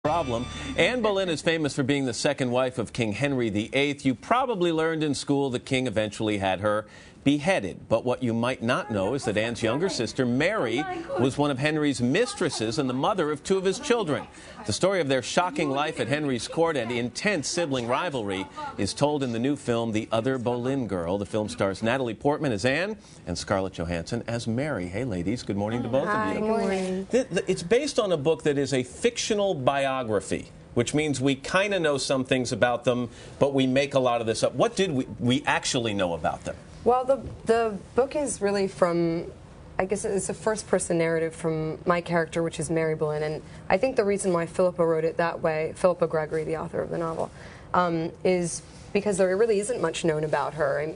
Problem. Anne Boleyn is famous for being the second wife of King Henry VIII. You probably learned in school the king eventually had her beheaded. But what you might not know is that Anne's younger sister, Mary, was one of Henry's mistresses and the mother of two of his children. The story of their shocking life at Henry's court and intense sibling rivalry is told in the new film, The Other Boleyn Girl. The film stars Natalie Portman as Anne and Scarlett Johansson as Mary. Hey, ladies, good morning to both of you. Good morning. It's based on a book that is a fictional biography, which means we kind of know some things about them, but we make a lot of this up. What did we actually know about them? Well, the book is really from, I guess it's a first-person narrative from my character, which is Mary Boleyn, and I think the reason why Philippa wrote it that way, Philippa Gregory, the author of the novel, is because there really isn't much known about her,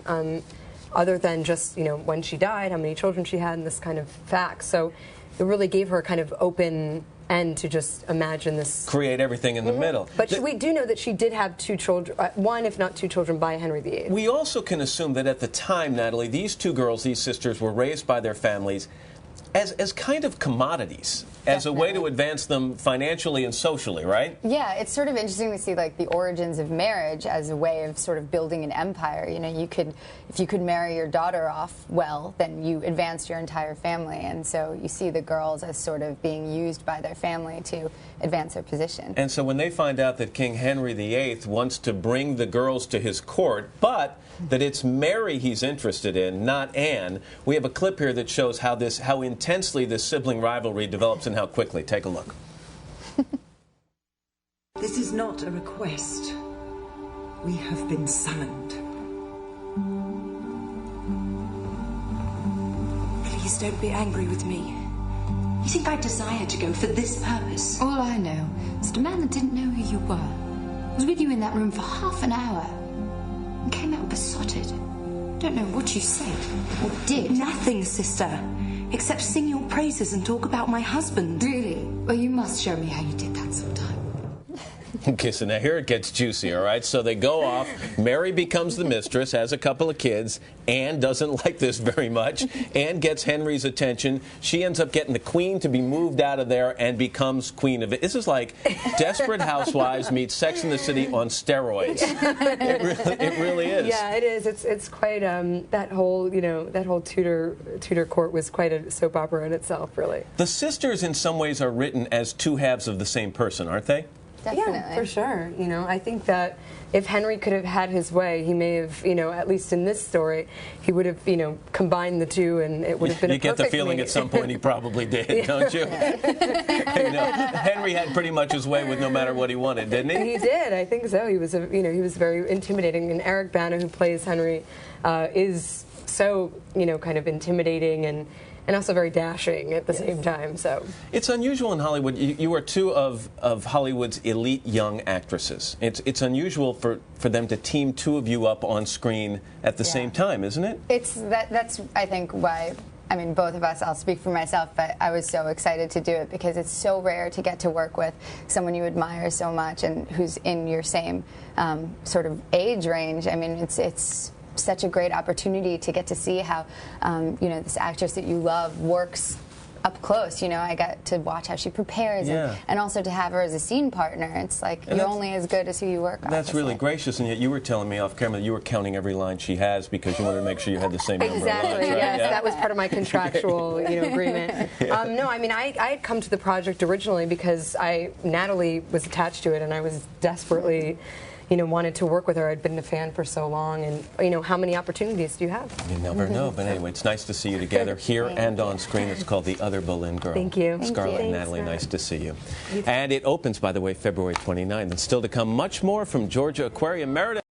other than just, you know, when she died, how many children she had, and this kind of facts. So it really gave her a kind of open end to just imagine this. Create everything in the middle. But we do know that she did have two children, one if not two children, by Henry VIII. We also can assume that at the time, Natalie, these two girls, these sisters, were raised by their families as kind of commodities, as a way to advance them financially and socially, right? Yeah, it's sort of interesting to see like the origins of marriage as a way of sort of building an empire. You know, if you could marry your daughter off well, then you advanced your entire family, and so you see the girls as sort of being used by their family to advance their position. And so when they find out that King Henry VIII wants to bring the girls to his court, but that it's Mary he's interested in, not Anne, we have a clip here that shows how intensely this sibling rivalry develops and how quickly. Take a look. This is not a request. We have been summoned. Please don't be angry with me. You think I desire to go for this purpose? All I know is that a man that didn't know who you were was with you in that room for half an hour and came out besotted. Don't know what you said or did. Nothing, sister, except sing your praises and talk about my husband. Really? Well, you must show me how you did that sometime. Okay, so now here it gets juicy, all right? So they go off. Mary becomes the mistress, has a couple of kids. Anne doesn't like this very much. Anne gets Henry's attention. She ends up getting the queen to be moved out of there and becomes queen of it. This is like Desperate Housewives meets Sex and the City on steroids. It really is. Yeah, it is. It's quite that whole Tudor court was quite a soap opera in itself, really. The sisters, in some ways, are written as two halves of the same person, aren't they? Definitely. Yeah, for sure. You know, I think that if Henry could have had his way, he may have, you know, at least in this story, he would have, you know, combined the two, and it would have been a perfect You get the feeling at some point he probably did, don't you? You know, Henry had pretty much his way with no matter what he wanted, didn't he? He did. I think so. He was, he was very intimidating, and Eric Bana, who plays Henry, is so, you know, kind of intimidating and also very dashing at the same time. So it's unusual in Hollywood. You are two of Hollywood's elite young actresses. It's unusual for them to team two of you up on screen at the same time, isn't it? That's I think why. I mean, both of us, I'll speak for myself, but I was so excited to do it because it's so rare to get to work with someone you admire so much and who's in your same sort of age range. I mean, it's such a great opportunity to get to see how, you know, this actress that you love works up close. You know, I got to watch how she prepares and also to have her as a scene partner. It's like you're only as good as who you work with. That's really gracious, and yet you were telling me off camera that you were counting every line she has because you wanted to make sure you had the same number of lines, right? Yes, that was part of my contractual, agreement. No, I mean, I had come to the project originally because Natalie was attached to it, and I was desperately, wanted to work with her. I'd been a fan for so long, and, how many opportunities do you have? You never know, but anyway, it's nice to see you together here and on screen. It's called The Other Boleyn Girl. Thank you. Scarlett and Natalie, nice to see you. And it opens, by the way, February 29th, and still to come much more from Georgia Aquarium. Meredith.